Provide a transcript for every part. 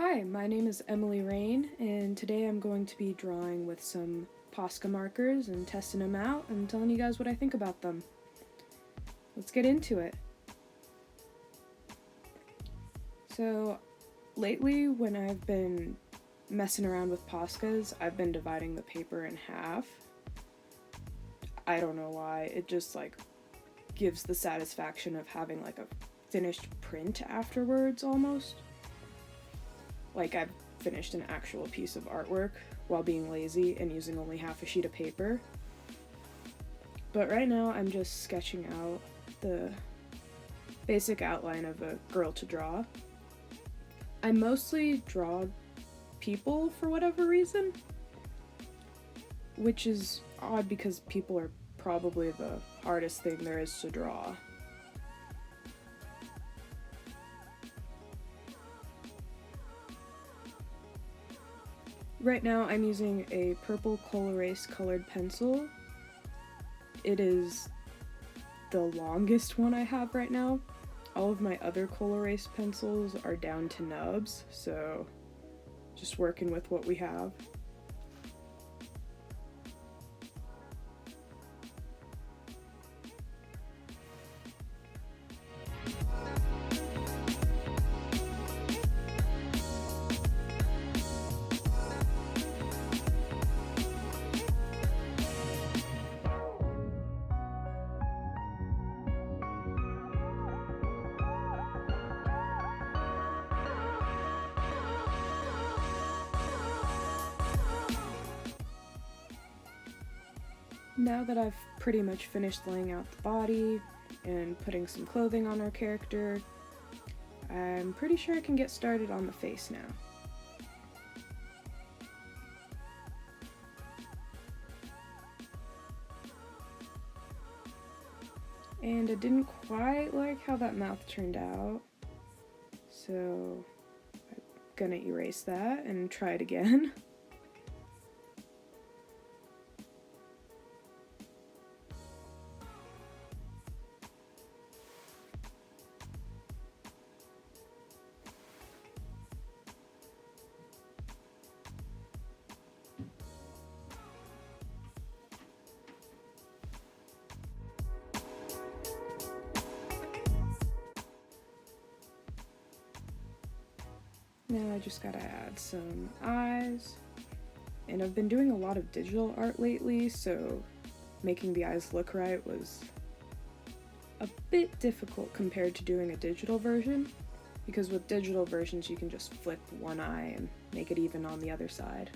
Hi, my name is Emily Raine, and today I'm going to be drawing with some Posca markers and testing them out and telling you guys what I think about them. Let's get into it. So, lately when I've been messing around with Poscas, I've been dividing the paper in half. I don't know why, it just gives the satisfaction of having a finished print afterwards almost. I've finished an actual piece of artwork while being lazy and using only half a sheet of paper. But right now I'm just sketching out the basic outline of a girl to draw. I mostly draw people for whatever reason, which is odd because people are probably the hardest thing there is to draw. Right now I'm using a purple Col-Erase colored pencil. It is the longest one I have right now. All of my other Col-Erase pencils are down to nubs, so just working with what we have. Now that I've pretty much finished laying out the body and putting some clothing on our character, I'm pretty sure I can get started on the face now. And I didn't quite like how that mouth turned out, so I'm gonna erase that and try it again. Now I just gotta add some eyes, and I've been doing a lot of digital art lately, so making the eyes look right was a bit difficult compared to doing a digital version, because with digital versions you can just flip one eye and make it even on the other side.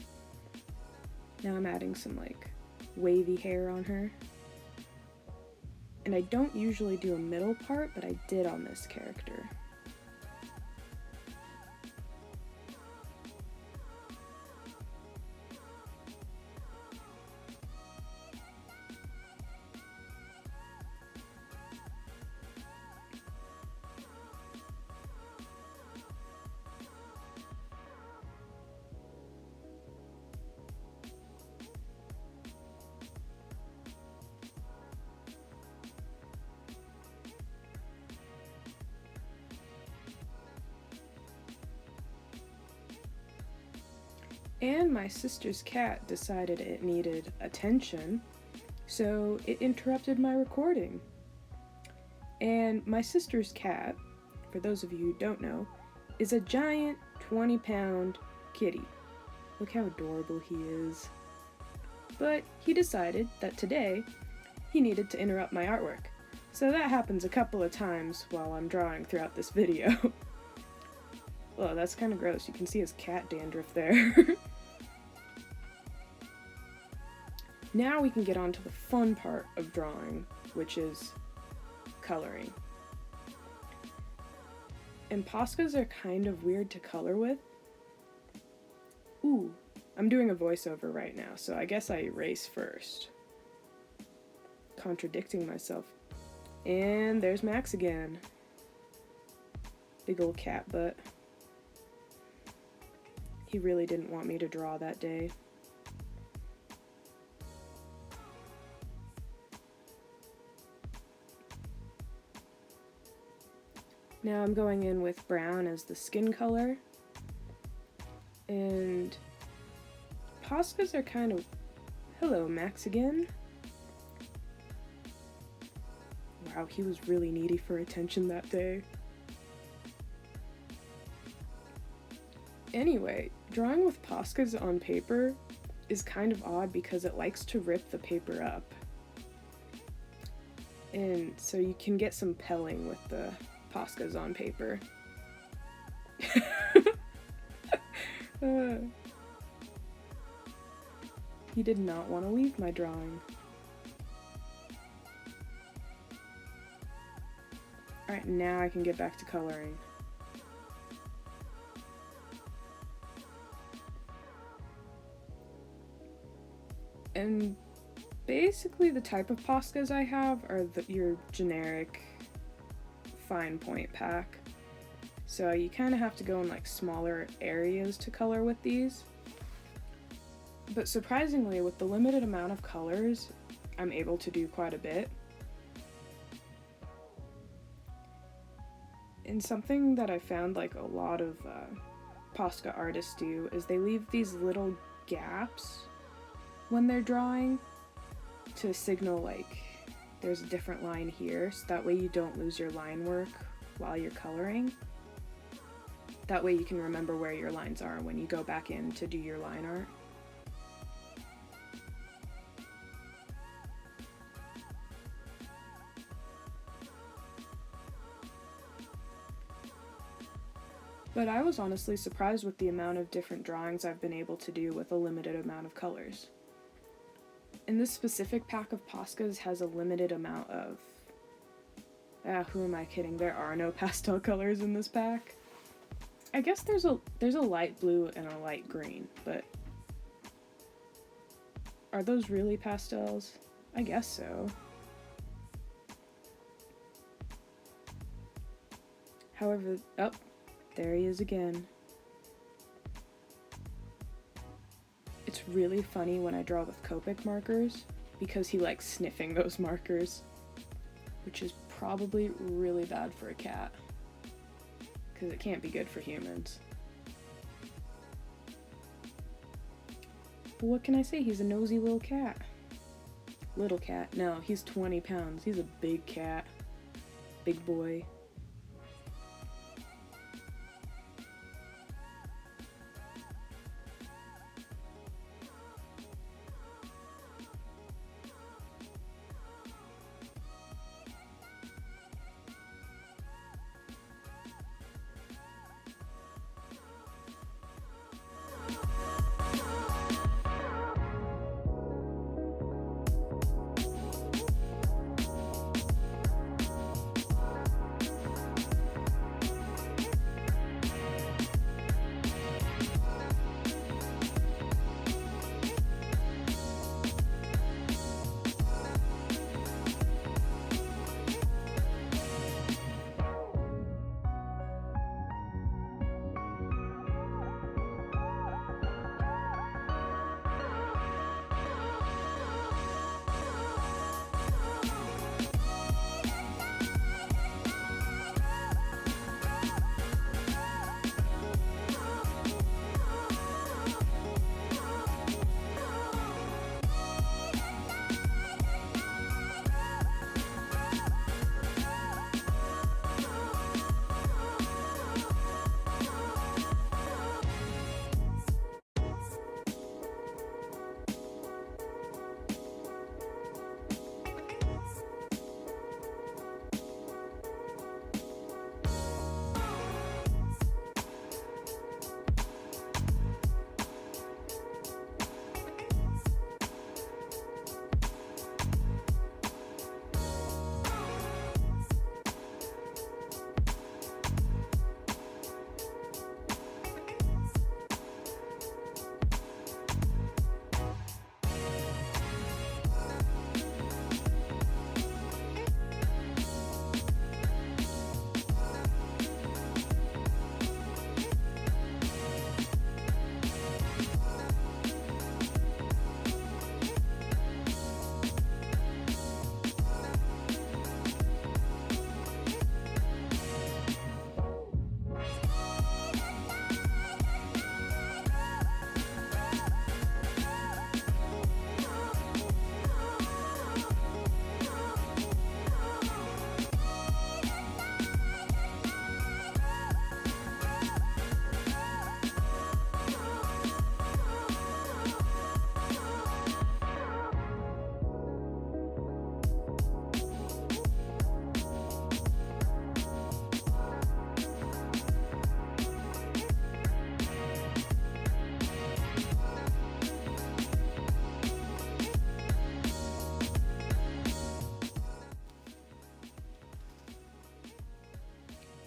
Now I'm adding some wavy hair on her. And I don't usually do a middle part, but I did on this character. And my sister's cat decided it needed attention, so it interrupted my recording. And my sister's cat, for those of you who don't know, is a giant 20-pound kitty. Look how adorable he is. But he decided that today he needed to interrupt my artwork. So that happens a couple of times while I'm drawing throughout this video. Well, that's kind of gross. You can see his cat dandruff there. Now we can get on to the fun part of drawing, which is coloring. And Poscas are kind of weird to color with. Ooh, I'm doing a voiceover right now, so I guess I erase first. Contradicting myself. And there's Max again. Big old cat butt. He really didn't want me to draw that day. Now I'm going in with brown as the skin color, And Poscas are kind of... Hello, Max again. Wow, he was really needy for attention that day. Anyway, drawing with Poscas on paper is kind of odd because it likes to rip the paper up. And so you can get some pelling with the Poscas on paper. He did not want to leave my drawing. Alright, now I can get back to coloring. And basically the type of Poscas I have are your generic fine point pack. So you kind of have to go in like smaller areas to color with these. But surprisingly, with the limited amount of colors, I'm able to do quite a bit. And something that I found like a lot of Posca artists do is they leave these little gaps when they're drawing to signal like there's a different line here, so that way you don't lose your line work while you're coloring. That way you can remember where your lines are when you go back in to do your line art. But I was honestly surprised with the amount of different drawings I've been able to do with a limited amount of colors. And this specific pack of Poscas has a limited amount of... who am I kidding? There are no pastel colors in this pack. I guess there's a light blue and a light green, but... Are those really pastels? I guess so. However, there he is again. It's really funny when I draw with Copic markers because he likes sniffing those markers, which is probably really bad for a cat because it can't be good for humans. But what can I say? He's a nosy little cat. Little cat. No, he's 20 pounds. He's a big cat. Big boy.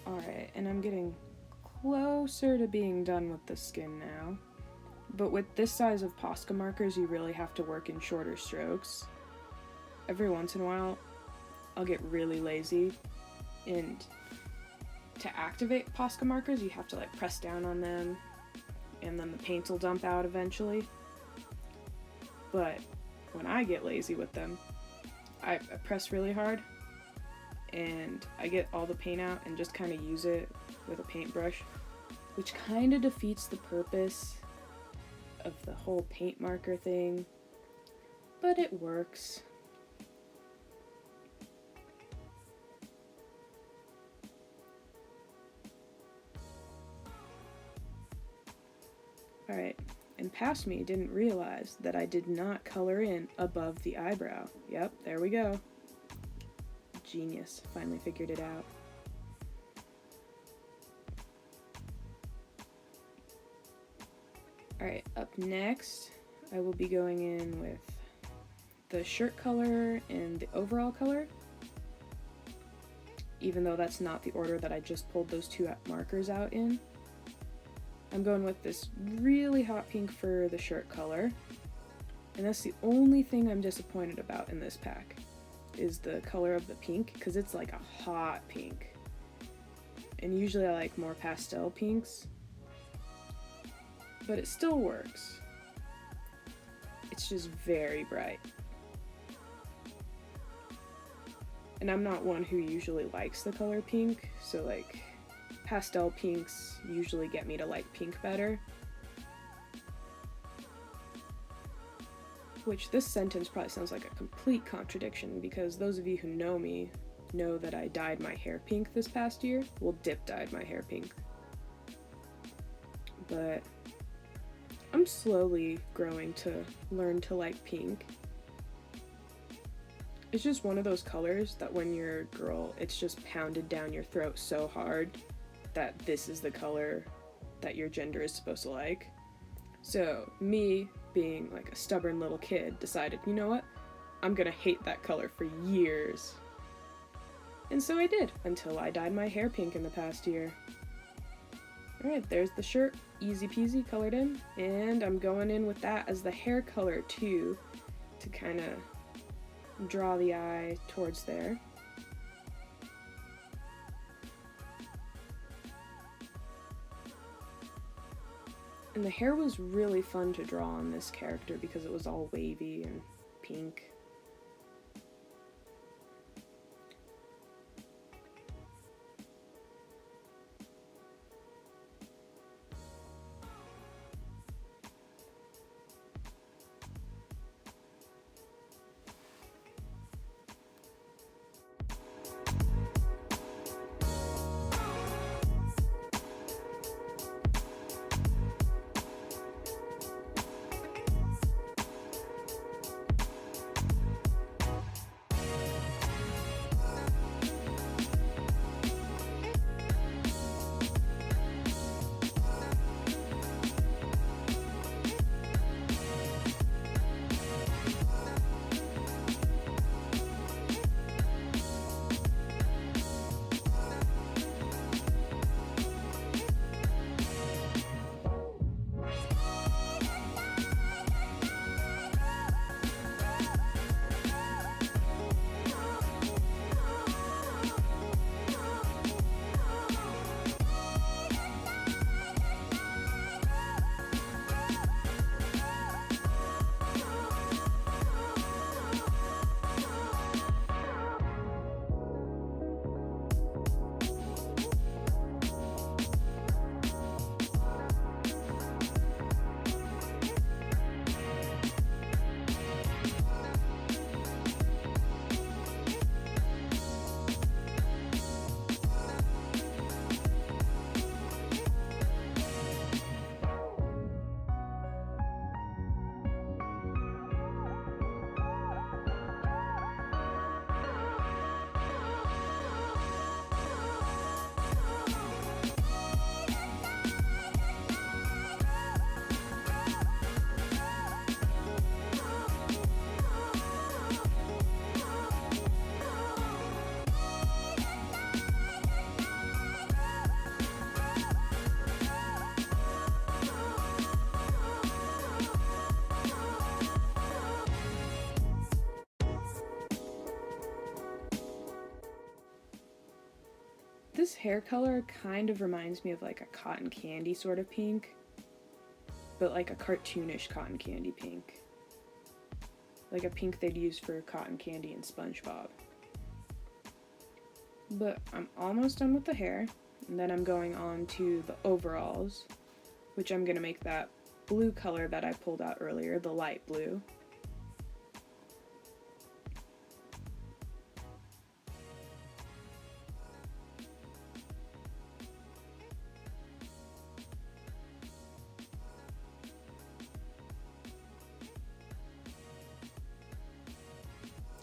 Alright, and I'm getting closer to being done with the skin now. But with this size of Posca markers, you really have to work in shorter strokes. Every once in a while, I'll get really lazy, and to activate Posca markers, you have to like press down on them, and then the paint will dump out eventually. But when I get lazy with them, I press really hard, and I get all the paint out and just kind of use it with a paintbrush, which kind of defeats the purpose of the whole paint marker thing, but it works. Alright, and past me didn't realize that I did not color in above the eyebrow. Yep, there we go. Genius, finally figured it out. Alright, up next, I will be going in with the shirt color and the overall color, even though that's not the order that I just pulled those two markers out in. I'm going with this really hot pink for the shirt color, and that's the only thing I'm disappointed about in this pack, is the color of the pink, because it's like a hot pink. And usually I like more pastel pinks, but it still works. It's just very bright. And I'm not one who usually likes the color pink, so like pastel pinks usually get me to like pink better. Which this sentence probably sounds like a complete contradiction, because those of you who know me know that I dyed my hair pink this past year. Well, dip dyed my hair pink. But I'm slowly growing to learn to like pink. It's just one of those colors that when you're a girl, it's just pounded down your throat so hard that this is the color that your gender is supposed to like. So me, being like a stubborn little kid, decided, you know what? I'm gonna hate that color for years. And so I did, until I dyed my hair pink in the past year. Alright, there's the shirt, easy peasy, colored in, and I'm going in with that as the hair color too, to kind of draw the eye towards there. And the hair was really fun to draw on this character because it was all wavy and pink. hair color kind of reminds me of like a cotton candy sort of pink, but like a cartoonish cotton candy pink. Like a pink they'd use for cotton candy in SpongeBob. But I'm almost done with the hair, and then I'm going on to the overalls, which I'm going to make that blue color that I pulled out earlier, the light blue.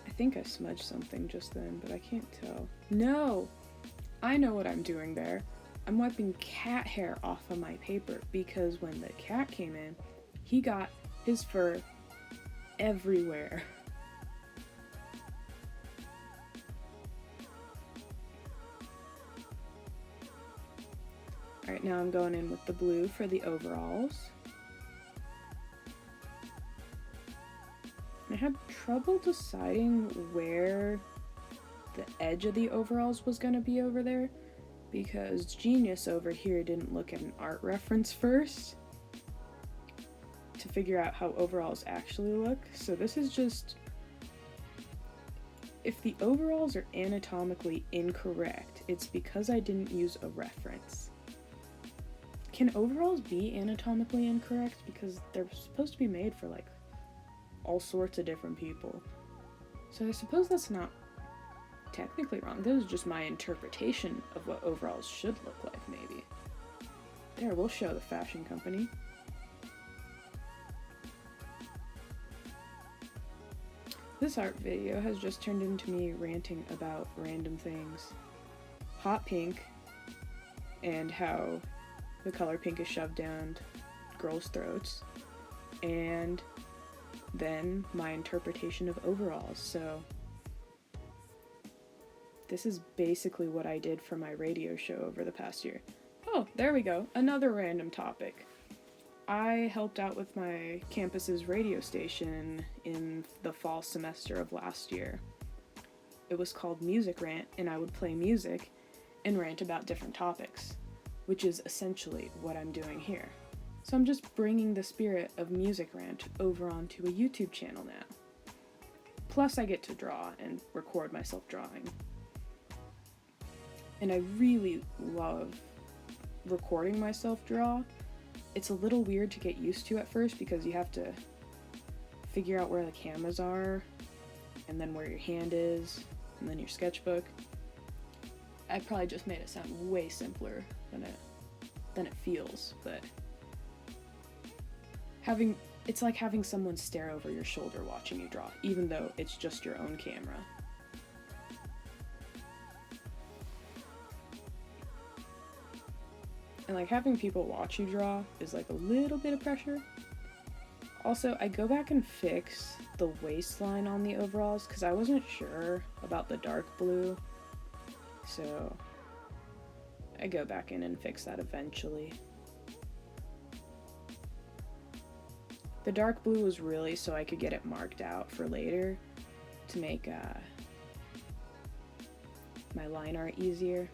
I think I smudged something just then, but I can't tell. No! I know what I'm doing there. I'm wiping cat hair off of my paper because when the cat came in, he got his fur everywhere. Alright, now I'm going in with the blue for the overalls. I had trouble deciding where the edge of the overalls was going to be over there because Genius over here didn't look at an art reference first to figure out how overalls actually look. So this is just, if the overalls are anatomically incorrect, it's because I didn't use a reference. Can overalls be anatomically incorrect? Because they're supposed to be made for like all sorts of different people. So I suppose that's not technically wrong. This is just my interpretation of what overalls should look like, maybe. There, we'll show the fashion company. This art video has just turned into me ranting about random things. Hot pink, and how the color pink is shoved down girls' throats, and then my interpretation of overalls. So this is basically what I did for my radio show over the past year. Oh, there we go. Another random topic. I helped out with my campus's radio station in the fall semester of last year. It was called Music Rant, and I would play music and rant about different topics, which is essentially what I'm doing here. So I'm just bringing the spirit of Music Rant over onto a YouTube channel now. Plus I get to draw and record myself drawing. And I really love recording myself draw. It's a little weird to get used to at first because you have to figure out where the cameras are, and then where your hand is, and then your sketchbook. I probably just made it sound way simpler than it feels, but it's like having someone stare over your shoulder watching you draw, even though it's just your own camera. And like having people watch you draw is like a little bit of pressure. Also, I go back and fix the waistline on the overalls because I wasn't sure about the dark blue. So I go back in and fix that eventually. The dark blue was really so I could get it marked out for later to make my line art easier.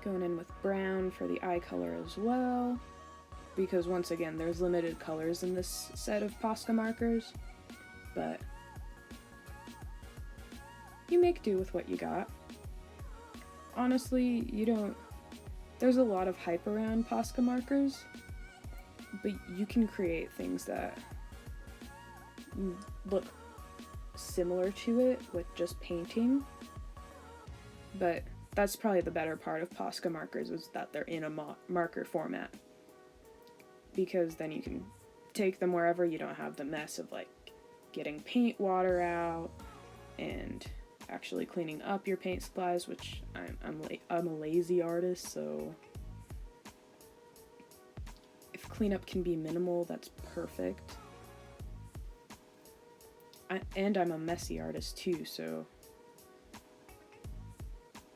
Going in with brown for the eye color as well, because once again there's limited colors in this set of Posca markers, but you make do with what you got. Honestly, there's a lot of hype around Posca markers, but you can create things that look similar to it with just painting. But that's probably the better part of Posca markers, is that they're in a marker format, because then you can take them wherever. You don't have the mess of like getting paint water out and actually cleaning up your paint supplies, which I'm a lazy artist, so if cleanup can be minimal, that's perfect. And I'm a messy artist too, so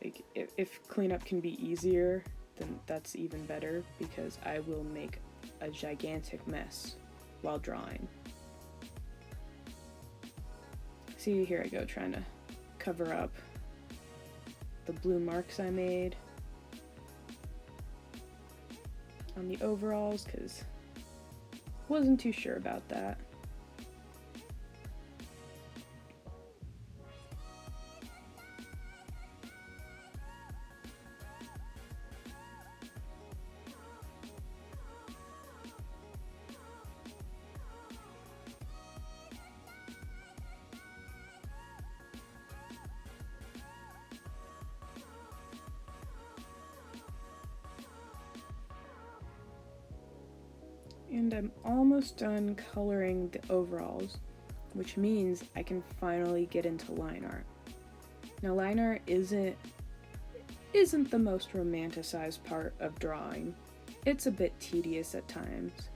like if cleanup can be easier then that's even better, because I will make a gigantic mess while drawing. See, here I go trying to cover up the blue marks I made on the overalls, because wasn't too sure about that. And I'm almost done coloring the overalls, which means I can finally get into line art. Now, line art isn't the most romanticized part of drawing. It's a bit tedious at times.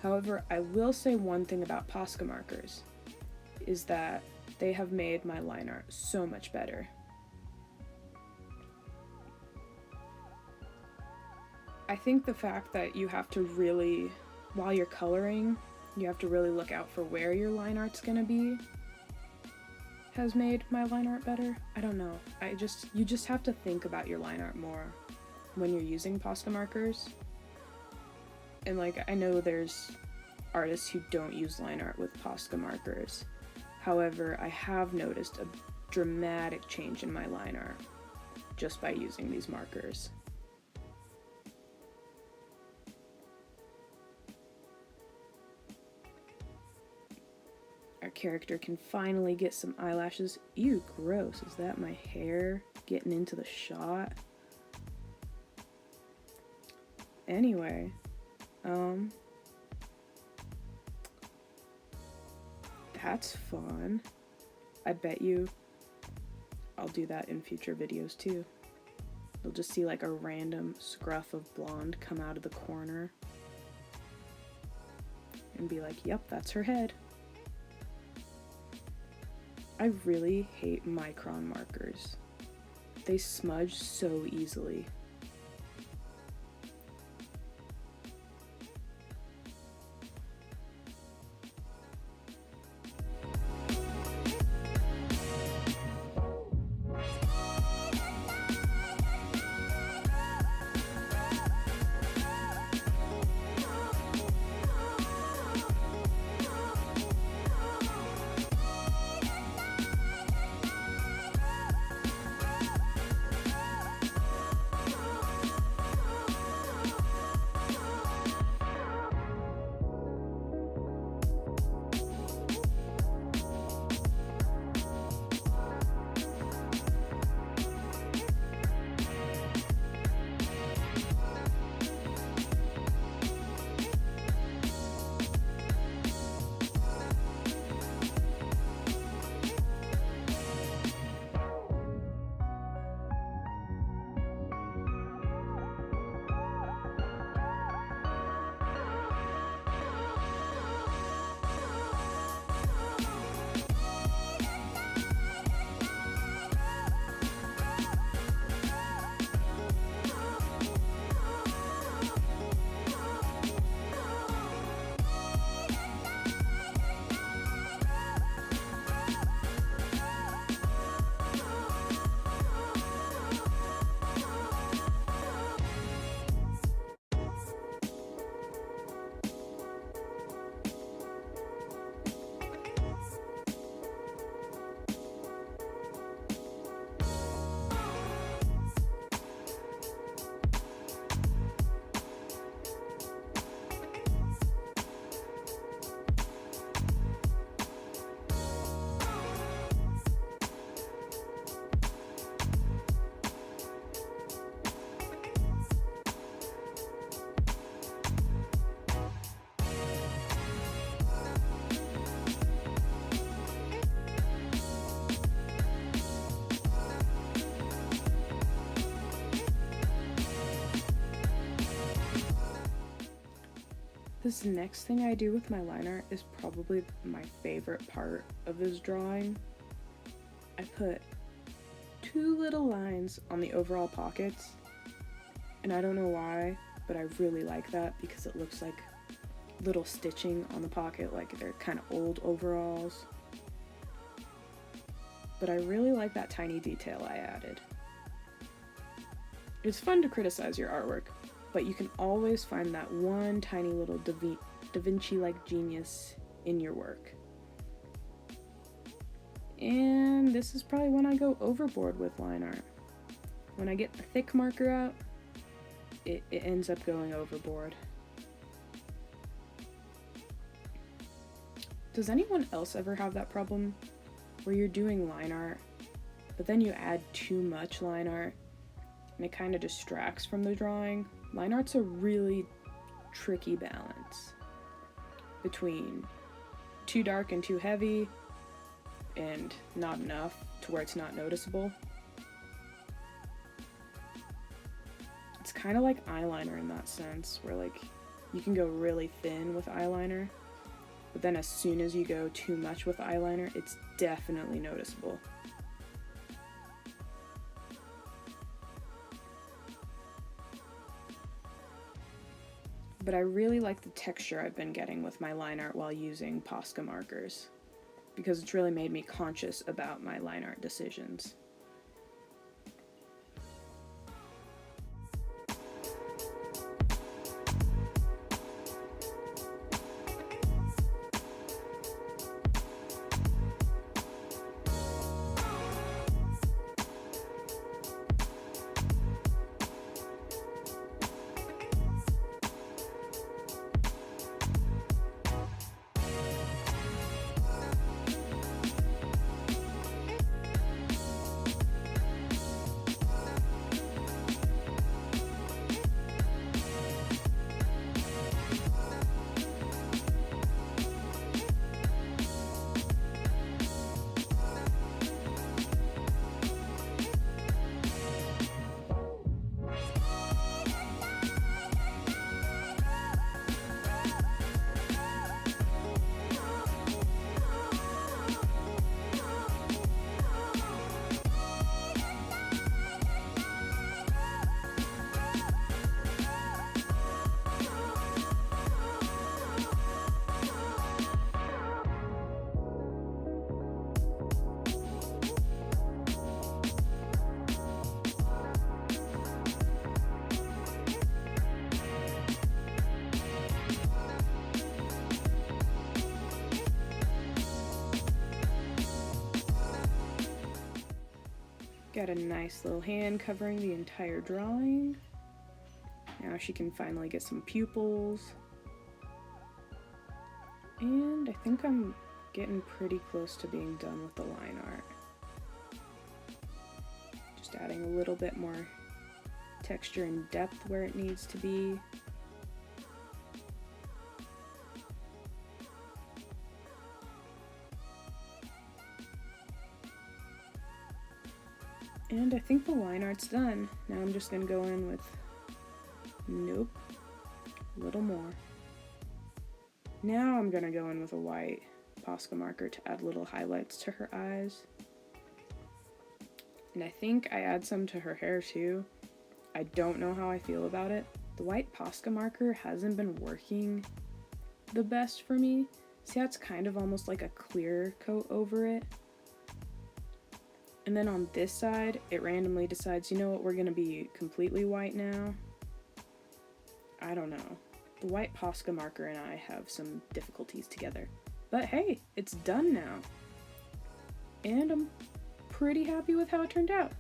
However, I will say one thing about Posca markers, is that they have made my line art so much better. I think the fact that you have to really, while you're coloring, you have to really look out for where your line art's gonna be, has made my line art better. I don't know. You just have to think about your line art more when you're using Posca markers. And like, I know there's artists who don't use line art with Posca markers. However, I have noticed a dramatic change in my line art just by using these markers. Our character can finally get some eyelashes. Ew, gross. Is that my hair getting into the shot? Anyway, that's fun. I bet you I'll do that in future videos too. You'll just see like a random scruff of blonde come out of the corner and be like, yep, that's her head. I really hate micron markers. They smudge so easily. This next thing I do with my line art is probably my favorite part of this drawing. I put 2 little lines on the overall pockets, And I don't know why, but I really like that because it looks like little stitching on the pocket, like they're kind of old overalls. But I really like that tiny detail I added. It's fun to criticize your artwork, but you can always find that one tiny little Da Vinci-like genius in your work. And this is probably when I go overboard with line art. When I get the thick marker out, it ends up going overboard. Does anyone else ever have that problem where you're doing line art, but then you add too much line art and it kind of distracts from the drawing? Line art's a really tricky balance between too dark and too heavy and not enough to where it's not noticeable. It's kind of like eyeliner in that sense, where like you can go really thin with eyeliner, but then as soon as you go too much with eyeliner, it's definitely noticeable. But I really like the texture I've been getting with my line art while using Posca markers, because it's really made me conscious about my line art decisions. Got a nice little hand covering the entire drawing. Now she can finally get some pupils. And I think I'm getting pretty close to being done with the line art. Just adding a little bit more texture and depth where it needs to be. And I think the line art's done. Now I'm just gonna go in with, nope, a little more. Now I'm gonna go in with a white Posca marker to add little highlights to her eyes. And I think I add some to her hair too. I don't know how I feel about it. The white Posca marker hasn't been working the best for me. See how it's kind of almost like a clear coat over it? And then on this side, it randomly decides, you know what, we're gonna be completely white now. I don't know. The white Posca marker and I have some difficulties together. But hey, it's done now. And I'm pretty happy with how it turned out.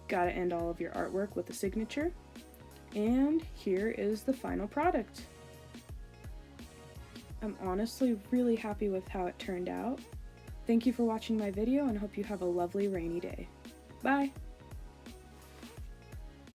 Gotta end all of your artwork with a signature. And here is the final product. I'm honestly really happy with how it turned out. Thank you for watching my video and hope you have a lovely rainy day. Bye!